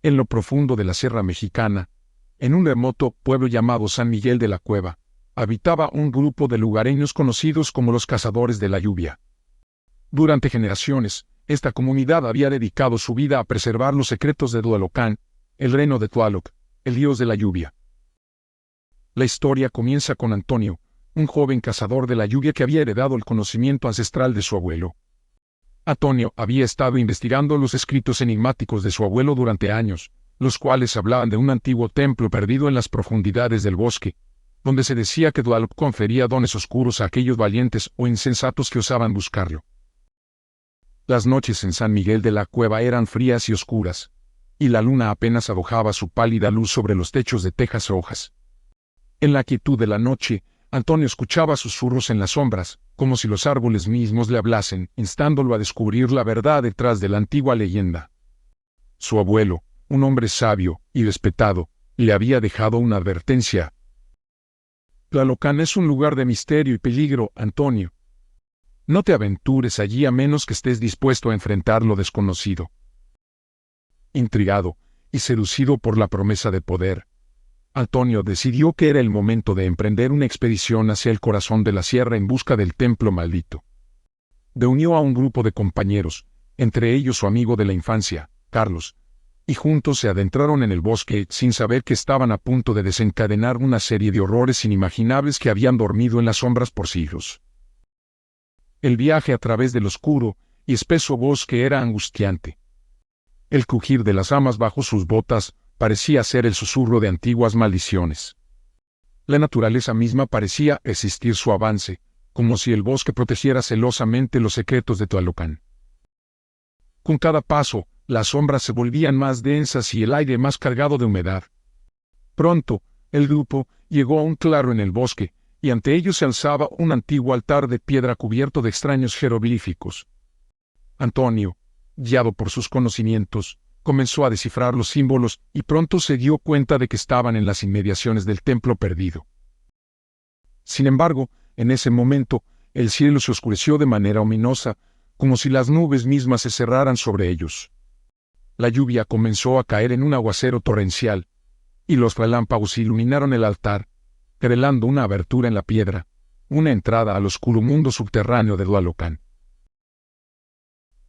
En lo profundo de la Sierra Mexicana, en un remoto pueblo llamado San Miguel de la Cueva, habitaba un grupo de lugareños conocidos como los Cazadores de la Lluvia. Durante generaciones, esta comunidad había dedicado su vida a preservar los secretos de Tlalocan, el reino de Tlaloc, el dios de la lluvia. La historia comienza con Antonio, un joven cazador de la lluvia que había heredado el conocimiento ancestral de su abuelo. Antonio había estado investigando los escritos enigmáticos de su abuelo durante años, los cuales hablaban de un antiguo templo perdido en las profundidades del bosque, donde se decía que Tlaloc confería dones oscuros a aquellos valientes o insensatos que osaban buscarlo. Las noches en San Miguel de la Cueva eran frías y oscuras, y la luna apenas arrojaba su pálida luz sobre los techos de tejas rojas. En la quietud de la noche, Antonio escuchaba susurros en las sombras, como si los árboles mismos le hablasen, instándolo a descubrir la verdad detrás de la antigua leyenda. Su abuelo, un hombre sabio y respetado, le había dejado una advertencia. Tlalocan es un lugar de misterio y peligro, Antonio. No te aventures allí a menos que estés dispuesto a enfrentar lo desconocido. Intrigado y seducido por la promesa de poder, Antonio decidió que era el momento de emprender una expedición hacia el corazón de la sierra en busca del templo maldito. Reunió a un grupo de compañeros, entre ellos su amigo de la infancia, Carlos, y juntos se adentraron en el bosque sin saber que estaban a punto de desencadenar una serie de horrores inimaginables que habían dormido en las sombras por siglos. El viaje a través del oscuro y espeso bosque era angustiante. El crujir de las ramas bajo sus botas parecía ser el susurro de antiguas maldiciones. La naturaleza misma parecía resistir su avance, como si el bosque protegiera celosamente los secretos de Tlalocan. Con cada paso, las sombras se volvían más densas y el aire más cargado de humedad. Pronto, el grupo llegó a un claro en el bosque, y ante ellos se alzaba un antiguo altar de piedra cubierto de extraños jeroglíficos. Antonio, guiado por sus conocimientos, comenzó a descifrar los símbolos y pronto se dio cuenta de que estaban en las inmediaciones del templo perdido. Sin embargo, en ese momento, el cielo se oscureció de manera ominosa, como si las nubes mismas se cerraran sobre ellos. La lluvia comenzó a caer en un aguacero torrencial, y los relámpagos iluminaron el altar, revelando una abertura en la piedra, una entrada al oscuro mundo subterráneo de Tlalocan.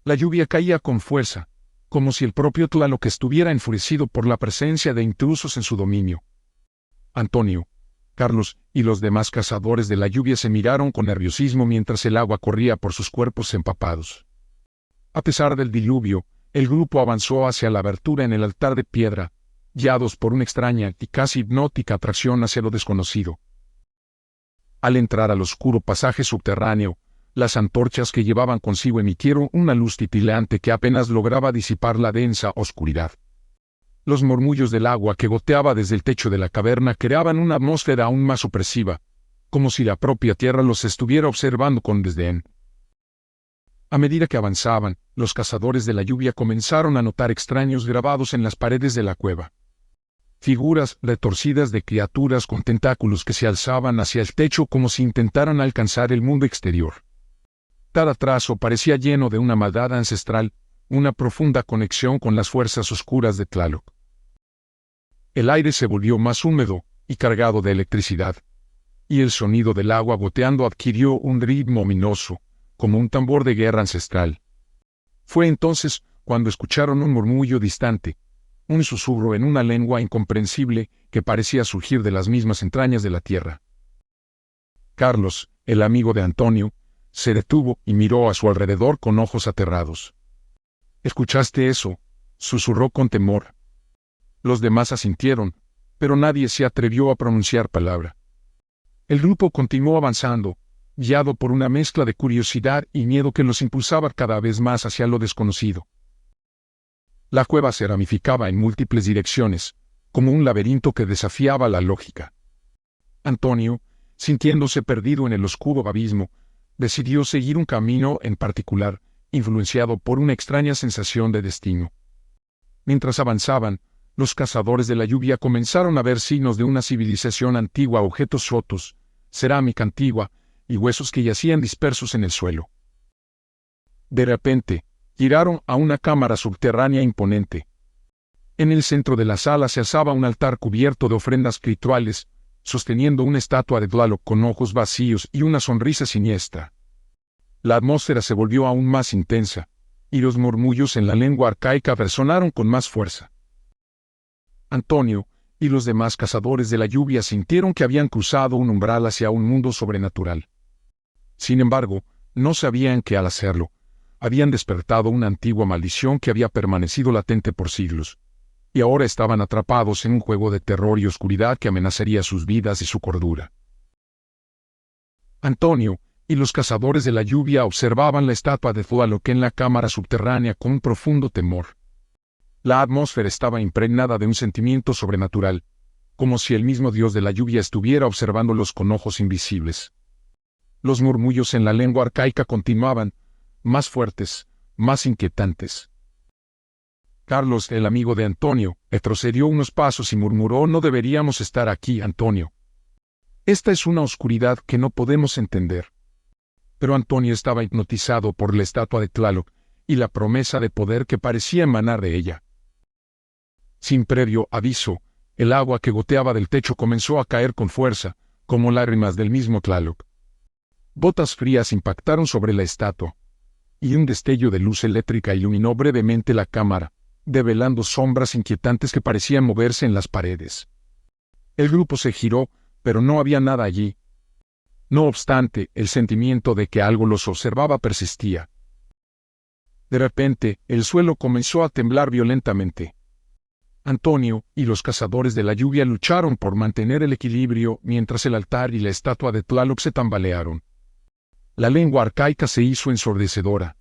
La lluvia caía con fuerza, como si el propio Tlaloc estuviera enfurecido por la presencia de intrusos en su dominio. Antonio, Carlos y los demás cazadores de la lluvia se miraron con nerviosismo mientras el agua corría por sus cuerpos empapados. A pesar del diluvio, el grupo avanzó hacia la abertura en el altar de piedra, guiados por una extraña y casi hipnótica atracción hacia lo desconocido. Al entrar al oscuro pasaje subterráneo, las antorchas que llevaban consigo emitieron una luz titilante que apenas lograba disipar la densa oscuridad. Los murmullos del agua que goteaba desde el techo de la caverna creaban una atmósfera aún más opresiva, como si la propia tierra los estuviera observando con desdén. A medida que avanzaban, los cazadores de la lluvia comenzaron a notar extraños grabados en las paredes de la cueva. Figuras retorcidas de criaturas con tentáculos que se alzaban hacia el techo como si intentaran alcanzar el mundo exterior. Cada trazo parecía lleno de una maldad ancestral, una profunda conexión con las fuerzas oscuras de Tlaloc. El aire se volvió más húmedo y cargado de electricidad, y el sonido del agua goteando adquirió un ritmo ominoso, como un tambor de guerra ancestral. Fue entonces cuando escucharon un murmullo distante, un susurro en una lengua incomprensible que parecía surgir de las mismas entrañas de la tierra. Carlos, el amigo de Antonio, se detuvo y miró a su alrededor con ojos aterrados. —¿Escuchaste eso? —susurró con temor. Los demás asintieron, pero nadie se atrevió a pronunciar palabra. El grupo continuó avanzando, guiado por una mezcla de curiosidad y miedo que los impulsaba cada vez más hacia lo desconocido. La cueva se ramificaba en múltiples direcciones, como un laberinto que desafiaba la lógica. Antonio, sintiéndose perdido en el oscuro abismo, decidió seguir un camino en particular, influenciado por una extraña sensación de destino. Mientras avanzaban, los cazadores de la lluvia comenzaron a ver signos de una civilización antigua, objetos rotos, cerámica antigua y huesos que yacían dispersos en el suelo. De repente, giraron a una cámara subterránea imponente. En el centro de la sala se alzaba un altar cubierto de ofrendas rituales, sosteniendo una estatua de Tlaloc con ojos vacíos y una sonrisa siniestra. La atmósfera se volvió aún más intensa, y los murmullos en la lengua arcaica resonaron con más fuerza. Antonio y los demás cazadores de la lluvia sintieron que habían cruzado un umbral hacia un mundo sobrenatural. Sin embargo, no sabían que al hacerlo, habían despertado una antigua maldición que había permanecido latente por siglos, y ahora estaban atrapados en un juego de terror y oscuridad que amenazaría sus vidas y su cordura. Antonio y los cazadores de la lluvia observaban la estatua de Tlaloc en la cámara subterránea con un profundo temor. La atmósfera estaba impregnada de un sentimiento sobrenatural, como si el mismo dios de la lluvia estuviera observándolos con ojos invisibles. Los murmullos en la lengua arcaica continuaban, más fuertes, más inquietantes. Carlos, el amigo de Antonio, retrocedió unos pasos y murmuró: «No deberíamos estar aquí, Antonio. Esta es una oscuridad que no podemos entender». Pero Antonio estaba hipnotizado por la estatua de Tlaloc y la promesa de poder que parecía emanar de ella. Sin previo aviso, el agua que goteaba del techo comenzó a caer con fuerza, como lágrimas del mismo Tlaloc. Gotas frías impactaron sobre la estatua, y un destello de luz eléctrica iluminó brevemente la cámara, develando sombras inquietantes que parecían moverse en las paredes. El grupo se giró, pero no había nada allí. No obstante, el sentimiento de que algo los observaba persistía. De repente, el suelo comenzó a temblar violentamente. Antonio y los cazadores de la lluvia lucharon por mantener el equilibrio mientras el altar y la estatua de Tlaloc se tambalearon. La lengua arcaica se hizo ensordecedora,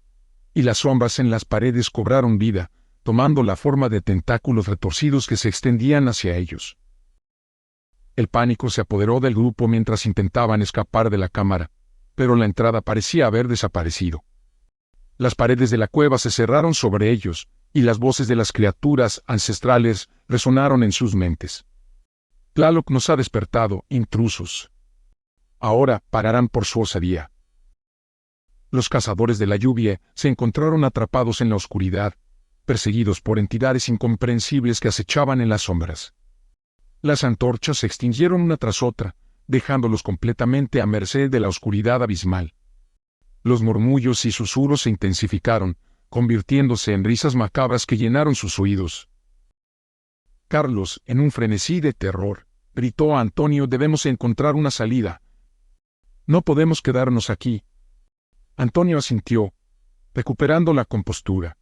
y las sombras en las paredes cobraron vida, tomando la forma de tentáculos retorcidos que se extendían hacia ellos. El pánico se apoderó del grupo mientras intentaban escapar de la cámara, pero la entrada parecía haber desaparecido. Las paredes de la cueva se cerraron sobre ellos, y las voces de las criaturas ancestrales resonaron en sus mentes. «Tlaloc nos ha despertado, intrusos. Ahora pagarán por su osadía». Los cazadores de la lluvia se encontraron atrapados en la oscuridad, perseguidos por entidades incomprensibles que acechaban en las sombras. Las antorchas se extinguieron una tras otra, dejándolos completamente a merced de la oscuridad abismal. Los murmullos y susurros se intensificaron, convirtiéndose en risas macabras que llenaron sus oídos. Carlos, en un frenesí de terror, gritó a Antonio: «Debemos encontrar una salida. No podemos quedarnos aquí». Antonio asintió, recuperando la compostura.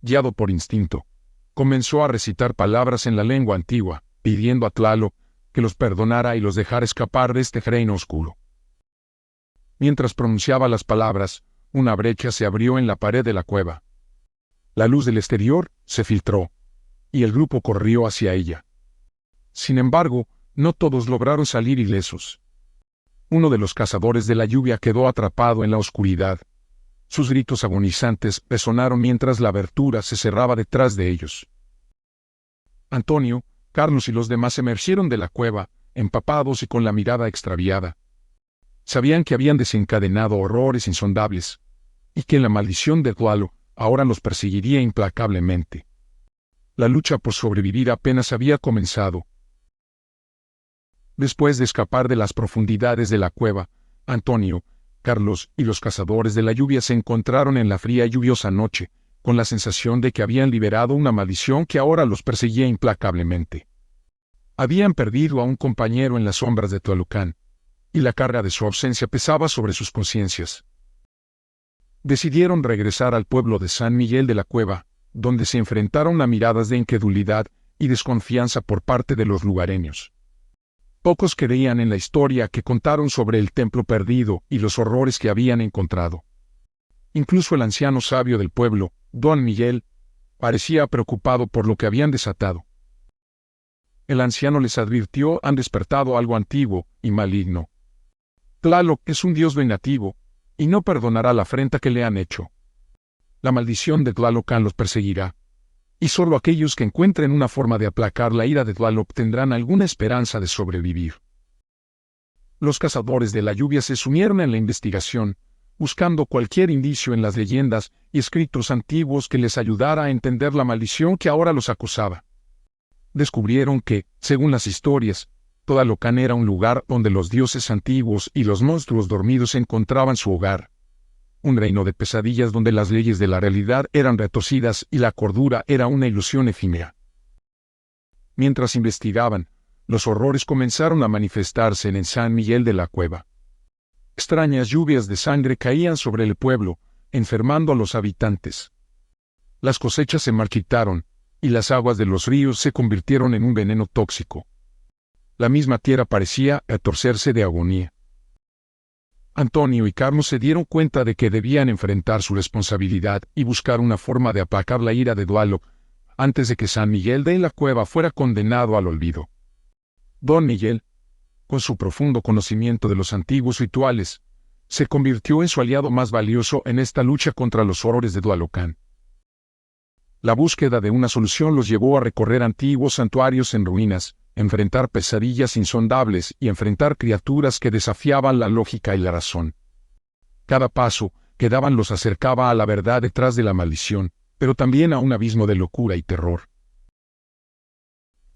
Guiado por instinto, comenzó a recitar palabras en la lengua antigua, pidiendo a Tlaloc que los perdonara y los dejara escapar de este reino oscuro. Mientras pronunciaba las palabras, una brecha se abrió en la pared de la cueva. La luz del exterior se filtró, y el grupo corrió hacia ella. Sin embargo, no todos lograron salir ilesos. Uno de los cazadores de la lluvia quedó atrapado en la oscuridad. Sus gritos agonizantes resonaron mientras la abertura se cerraba detrás de ellos. Antonio, Carlos y los demás emergieron de la cueva, empapados y con la mirada extraviada. Sabían que habían desencadenado horrores insondables, y que la maldición de Tlaloc ahora los perseguiría implacablemente. La lucha por sobrevivir apenas había comenzado. Después de escapar de las profundidades de la cueva, Antonio, Carlos y los cazadores de la lluvia se encontraron en la fría y lluviosa noche, con la sensación de que habían liberado una maldición que ahora los perseguía implacablemente. Habían perdido a un compañero en las sombras de Tlalocan, y la carga de su ausencia pesaba sobre sus conciencias. Decidieron regresar al pueblo de San Miguel de la Cueva, donde se enfrentaron a miradas de incredulidad y desconfianza por parte de los lugareños. Pocos creían en la historia que contaron sobre el templo perdido y los horrores que habían encontrado. Incluso el anciano sabio del pueblo, Don Miguel, parecía preocupado por lo que habían desatado. El anciano les advirtió: «Han despertado algo antiguo y maligno. Tlaloc es un dios vengativo, y no perdonará la afrenta que le han hecho. La maldición de Tlalocan los perseguirá, y solo aquellos que encuentren una forma de aplacar la ira de Tlaloc tendrán alguna esperanza de sobrevivir». Los cazadores de la lluvia se sumieron en la investigación, buscando cualquier indicio en las leyendas y escritos antiguos que les ayudara a entender la maldición que ahora los acosaba. Descubrieron que, según las historias, Tlalocan era un lugar donde los dioses antiguos y los monstruos dormidos encontraban su hogar. Un reino de pesadillas donde las leyes de la realidad eran retorcidas y la cordura era una ilusión efímera. Mientras investigaban, los horrores comenzaron a manifestarse en San Miguel de la Cueva. Extrañas lluvias de sangre caían sobre el pueblo, enfermando a los habitantes. Las cosechas se marchitaron, y las aguas de los ríos se convirtieron en un veneno tóxico. La misma tierra parecía retorcerse de agonía. Antonio y Carlos se dieron cuenta de que debían enfrentar su responsabilidad y buscar una forma de aplacar la ira de Tlaloc antes de que San Miguel de la Cueva fuera condenado al olvido. Don Miguel, con su profundo conocimiento de los antiguos rituales, se convirtió en su aliado más valioso en esta lucha contra los horrores de Tlalocan. La búsqueda de una solución los llevó a recorrer antiguos santuarios en ruinas, enfrentar pesadillas insondables y enfrentar criaturas que desafiaban la lógica y la razón. Cada paso que daban los acercaba a la verdad detrás de la maldición, pero también a un abismo de locura y terror.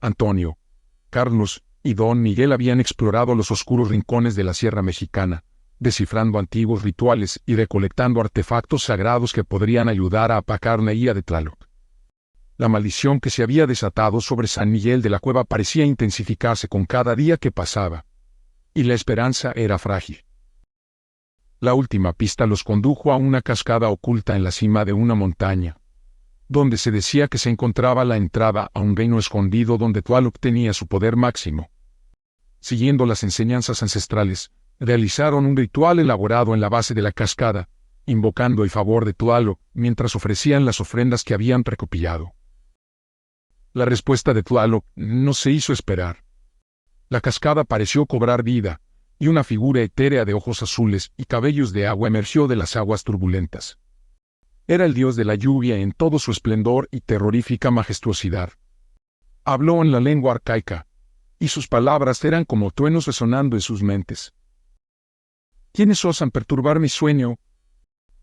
Antonio, Carlos y Don Miguel habían explorado los oscuros rincones de la Sierra Mexicana, descifrando antiguos rituales y recolectando artefactos sagrados que podrían ayudar a aplacar la ira de Tlaloc. La maldición que se había desatado sobre San Miguel de la Cueva parecía intensificarse con cada día que pasaba, y la esperanza era frágil. La última pista los condujo a una cascada oculta en la cima de una montaña, donde se decía que se encontraba la entrada a un reino escondido donde Tlaloc tenía su poder máximo. Siguiendo las enseñanzas ancestrales, realizaron un ritual elaborado en la base de la cascada, invocando el favor de Tlaloc mientras ofrecían las ofrendas que habían recopilado. La respuesta de Tlaloc no se hizo esperar. La cascada pareció cobrar vida, y una figura etérea de ojos azules y cabellos de agua emergió de las aguas turbulentas. Era el dios de la lluvia en todo su esplendor y terrorífica majestuosidad. Habló en la lengua arcaica, y sus palabras eran como truenos resonando en sus mentes. ¿Quiénes osan perturbar mi sueño?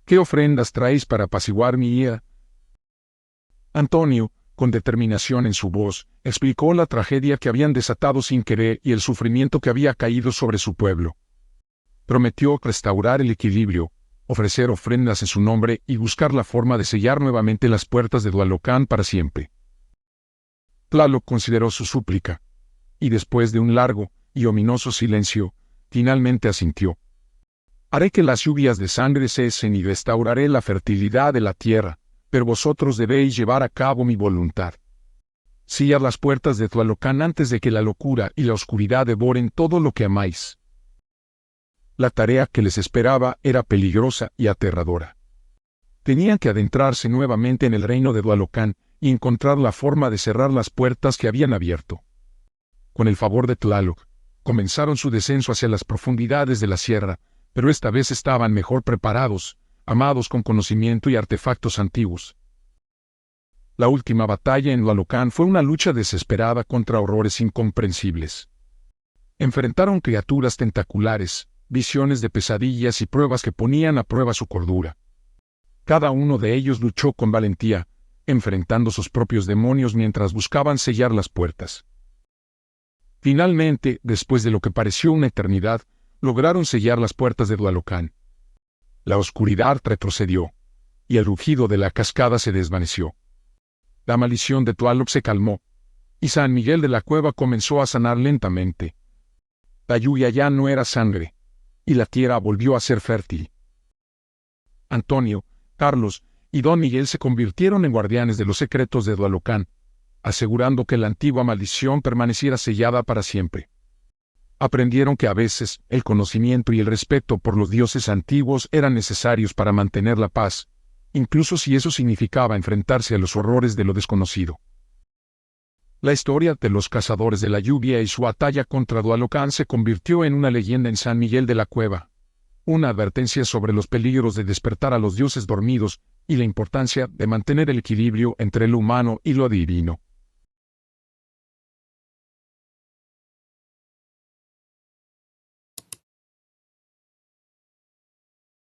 ¿Qué ofrendas traéis para apaciguar mi ira? Antonio, con determinación en su voz, explicó la tragedia que habían desatado sin querer y el sufrimiento que había caído sobre su pueblo. Prometió restaurar el equilibrio, ofrecer ofrendas en su nombre y buscar la forma de sellar nuevamente las puertas de Tlalocan para siempre. Tlaloc consideró su súplica, y después de un largo y ominoso silencio, finalmente asintió. Haré que las lluvias de sangre cesen y restauraré la fertilidad de la tierra, pero vosotros debéis llevar a cabo mi voluntad. Sellar las puertas de Tlalocan antes de que la locura y la oscuridad devoren todo lo que amáis. La tarea que les esperaba era peligrosa y aterradora. Tenían que adentrarse nuevamente en el reino de Tlalocan y encontrar la forma de cerrar las puertas que habían abierto. Con el favor de Tlaloc, comenzaron su descenso hacia las profundidades de la sierra, pero esta vez estaban mejor preparados, amados con conocimiento y artefactos antiguos. La última batalla en Tlalocan fue una lucha desesperada contra horrores incomprensibles. Enfrentaron criaturas tentaculares, visiones de pesadillas y pruebas que ponían a prueba su cordura. Cada uno de ellos luchó con valentía, enfrentando sus propios demonios mientras buscaban sellar las puertas. Finalmente, después de lo que pareció una eternidad, lograron sellar las puertas de Tlalocan. La oscuridad retrocedió, y el rugido de la cascada se desvaneció. La maldición de Tlaloc se calmó, y San Miguel de la Cueva comenzó a sanar lentamente. La lluvia ya no era sangre, y la tierra volvió a ser fértil. Antonio, Carlos y Don Miguel se convirtieron en guardianes de los secretos de Tlalocan, asegurando que la antigua maldición permaneciera sellada para siempre. Aprendieron que a veces el conocimiento y el respeto por los dioses antiguos eran necesarios para mantener la paz, incluso si eso significaba enfrentarse a los horrores de lo desconocido. La historia de los cazadores de la lluvia y su batalla contra Tlalocan se convirtió en una leyenda en San Miguel de la Cueva, una advertencia sobre los peligros de despertar a los dioses dormidos y la importancia de mantener el equilibrio entre lo humano y lo divino.